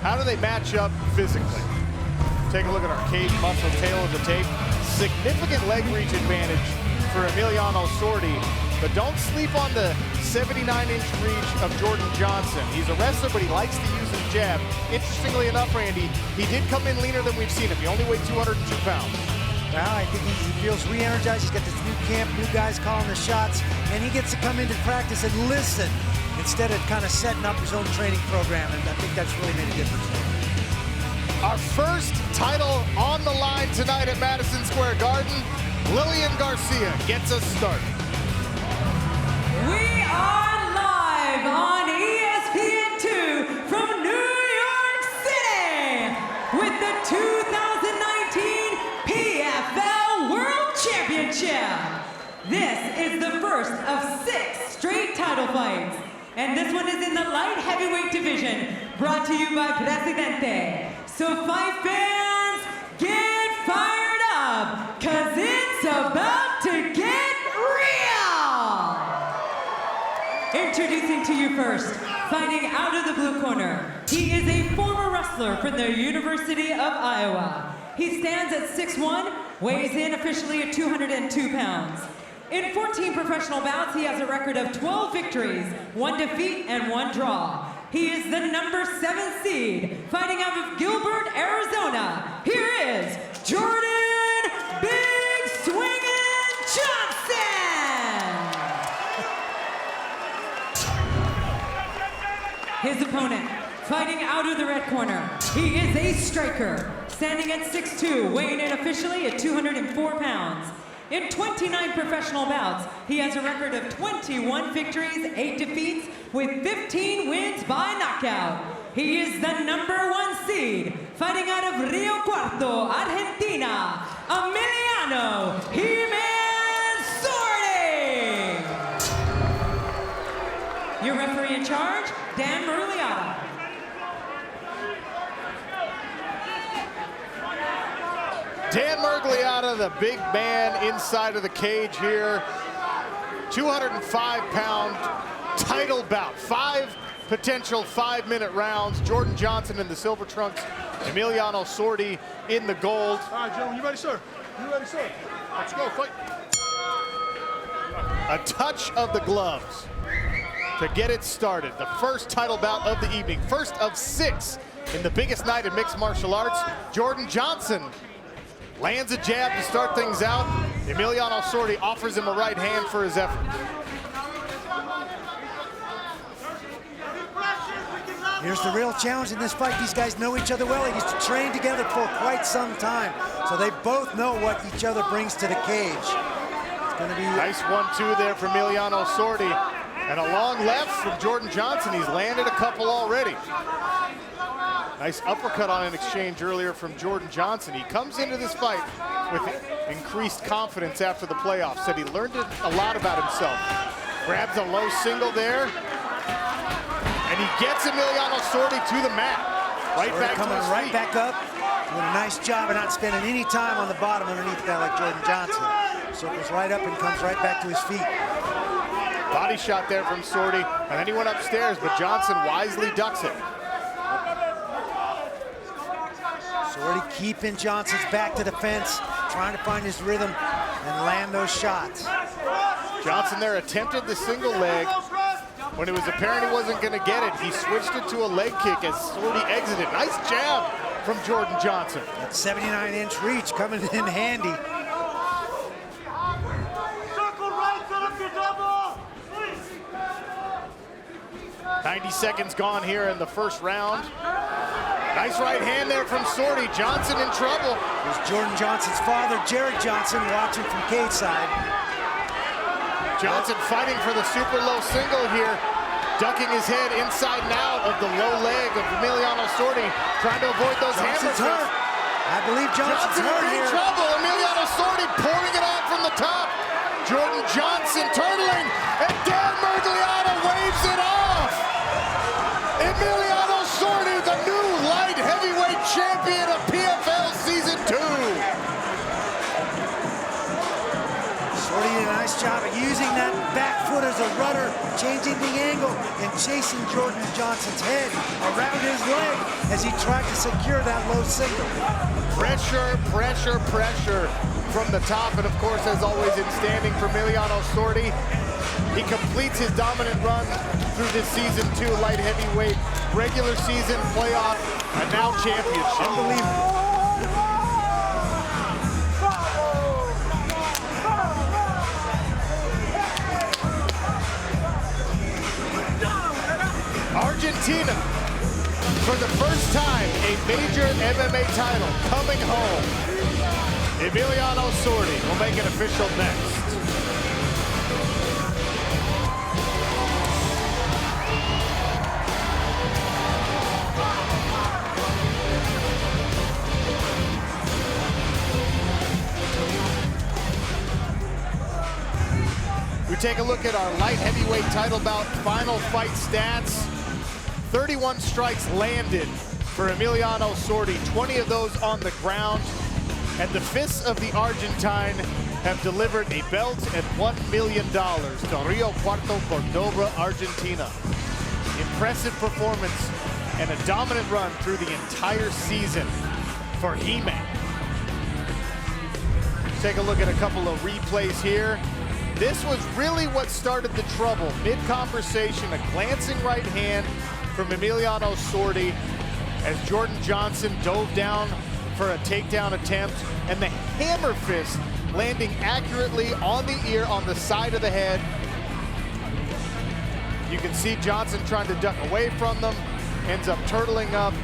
How do they match up physically? Take a look at our cage muscle tail of the tape. Significant leg reach advantage for Emiliano Sordi, but don't sleep on the 79-inch reach of Jordan Johnson. He's a wrestler, but he likes to use his jab. Interestingly enough, Randy, he did come in leaner than we've seen him. He only weighed 202 pounds. Well, I think he feels re-energized. He's got this new camp, new guys calling the shots, and he gets to come into practice and listen instead of kind of setting up his own training program, and I think that's really made a difference for him. Our first title on the line tonight at Madison Square Garden. Lillian Garcia gets us started. We are live on ESPN2 from New York City with the 2019 PFL World Championship. This is the first of 6 straight title fights. And this one is in the light heavyweight division, brought to you by Presidente. So fight fans, get fired up, cause it's about to get real! Introducing to you first, fighting out of the blue corner. He is a former wrestler from the University of Iowa. He stands at 6'1", weighs in officially at 202 pounds. In 14 professional bouts, he has a record of 12 victories, 1 defeat, and 1 draw. He is the number 7 seed, fighting out of Gilbert, Arizona. Here is Jordan Big Swingin' Johnson! His opponent, fighting out of the red corner. He is a striker, standing at 6'2", weighing in officially at 204 pounds. In 29 professional bouts, he has a record of 21 victories, 8 defeats, with 15 wins by knockout. He is the number 1 seed, fighting out of Rio Cuarto, Argentina, Emiliano Sordi. Your referee in charge, Dan Merliata. Dan Mergliata, the big man inside of the cage here. 205-pound title bout. 5 potential 5-minute rounds. Jordan Johnson in the silver trunks. Emiliano Sordi in the gold. All right, gentlemen, you ready, sir? You ready, sir? Let's go, fight. A touch of the gloves to get it started. The first title bout of the evening. First of 6 in the biggest night in mixed martial arts. Jordan Johnson lands a jab to start things out. Emiliano Sordi offers him a right hand for his effort. Here's the real challenge in this fight. These guys know each other well. They used to train together for quite some time, so they both know what each other brings to the cage. It's gonna be nice 1-2 there from Emiliano Sordi, and a long left from Jordan Johnson. He's landed a couple already. Nice uppercut on an exchange earlier from Jordan Johnson. He comes into this fight with increased confidence after the playoffs. Said he learned a lot about himself. Grabs a low single there, and he gets Emiliano Sordi to the mat. Right back coming to his right feet. back up, doing a nice job of not spending any time on the bottom underneath a guy like Jordan Johnson. Circles right up and comes right back to his feet. Body shot there from Sordi, and then he went upstairs, but Johnson wisely ducks it. Sordi keeping Johnson's back to the fence, trying to find his rhythm and land those shots. Johnson there attempted the single leg. When it was apparent he wasn't going to get it, he switched it to a leg kick as Sordi exited. Nice jab from Jordan Johnson. That 79-inch reach coming in handy. 90 seconds gone here in the first round. Nice right hand there from Sordi. Johnson in trouble. There's Jordan Johnson's father, Jared Johnson, watching from cage side. Johnson fighting for the super low single here, ducking his head inside and out of the low leg of Emiliano Sordi, trying to avoid those Johnson's hammer hurt. I believe Johnson's Johnson hurt in here. trouble. Emiliano Sordi pouring it on from the top. Jordan Johnson turtling, and Dan Mergliata waves it off. Emiliano Sordi, the new light heavyweight champion of PFL Season 2. Sordi did a nice job of using that back foot as a rudder, changing the angle, and chasing Jordan Johnson's head around his leg as he tried to secure that low single. Pressure, pressure, pressure from the top, and of course, as always, in standing for Emiliano Sordi. He completes his dominant run through this season 2 light heavyweight, regular season, playoff, and now championship. Unbelievable. Argentina, for the first time, a major MMA title coming home. Emiliano Sordi will make it official next. We take a look at our light heavyweight title bout final fight stats. 31 strikes landed for Emiliano Sordi, 20 of those on the ground. And the fists of the Argentine have delivered a belt and $1 million to Rio Cuarto, Cordoba, Argentina. Impressive performance and a dominant run through the entire season for He-Man. Take a look at a couple of replays here. This was really what started the trouble. Mid-conversation, a glancing right hand from Emiliano Sordi as Jordan Johnson dove down for a takedown attempt, and the hammer fist landing accurately on the ear, on the side of the head. You can see Johnson trying to duck away from them, ends up turtling up,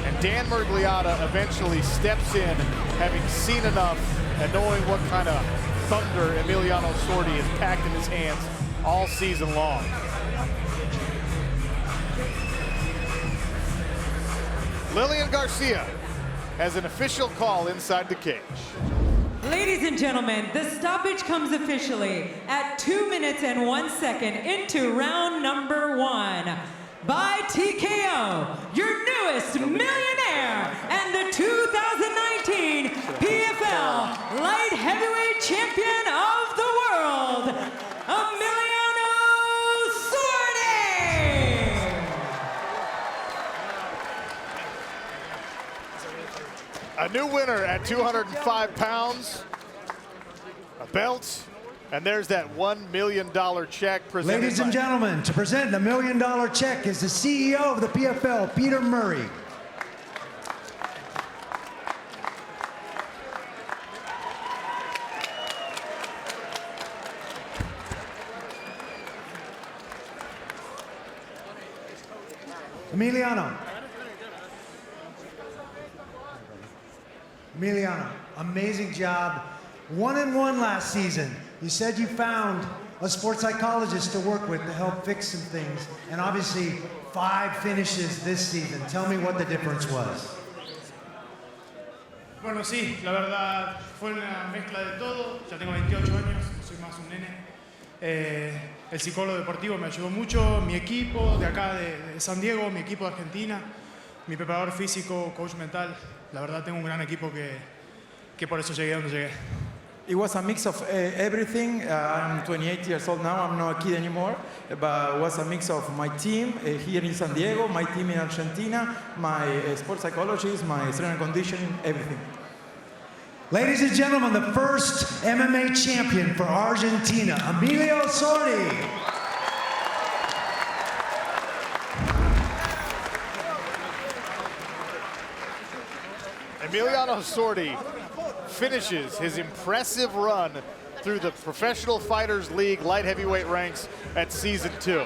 and Dan Murgliata eventually steps in, having seen enough and knowing what kind of thunder Emiliano Sordi has packed in his hands all season long. Lillian Garcia has an official call inside the cage. Ladies and gentlemen, the stoppage comes officially at 2 minutes and 1 second into round number 1 by TKO, your newest millionaire and the 2019 PFL Light Heavyweight Champion of the World, Emiliano Sordi! A new winner at 205 pounds, a belt, and there's that $1 million check presented. Ladies and gentlemen, to present the $1 million check is the CEO of the PFL, Peter Murray. Emiliano, amazing job. 1-1 last season. You said you found a sports psychologist to work with to help fix some things, and obviously 5 finishes this season. Tell me what the difference was. Bueno, sí, la verdad fue una mezcla de todo. Ya tengo 28 años, soy más un nene. El psicólogo deportivo me ayudó mucho, mi equipo de acá de San Diego, mi equipo de Argentina, mi preparador físico, coach mental. La verdad tengo un gran equipo que por eso llegué a donde llegué. It was a mix of everything. I'm 28 years old now, I'm not a kid anymore, but it was a mix of my team here in San Diego, my team in Argentina, my sports psychologist, my strength and conditioning, everything. Ladies and gentlemen, the first MMA champion for Argentina, Emiliano Sordi. Emiliano Sordi finishes his impressive run through the Professional Fighters League light heavyweight ranks at season 2.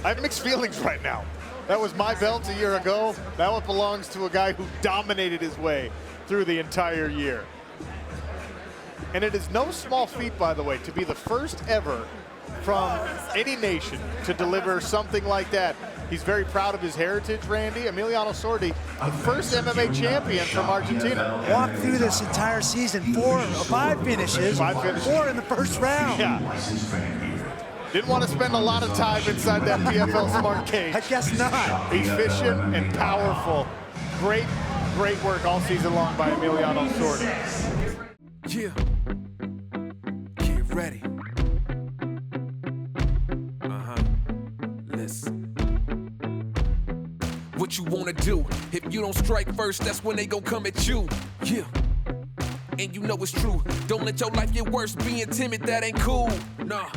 I have mixed feelings right now. That was my belt a year ago. Now it belongs to a guy who dominated his way through the entire year. And it is no small feat, by the way, to be the first ever from any nation to deliver something like that. He's very proud of his heritage, Randy. Emiliano Sordi, the first MMA champion from Argentina. Walked through this entire season, 5 finishes, 4 in the first round. Yeah. Didn't want to spend a lot of time inside that PFL Smart cage. I guess not. Efficient and powerful. Great, great work all season long by Emiliano Sordi. Yeah. Ready. Listen. What you wanna do? If you don't strike first, that's when they gon' come at you. Yeah. And you know it's true. Don't let your life get worse. Being timid, that ain't cool. Nah.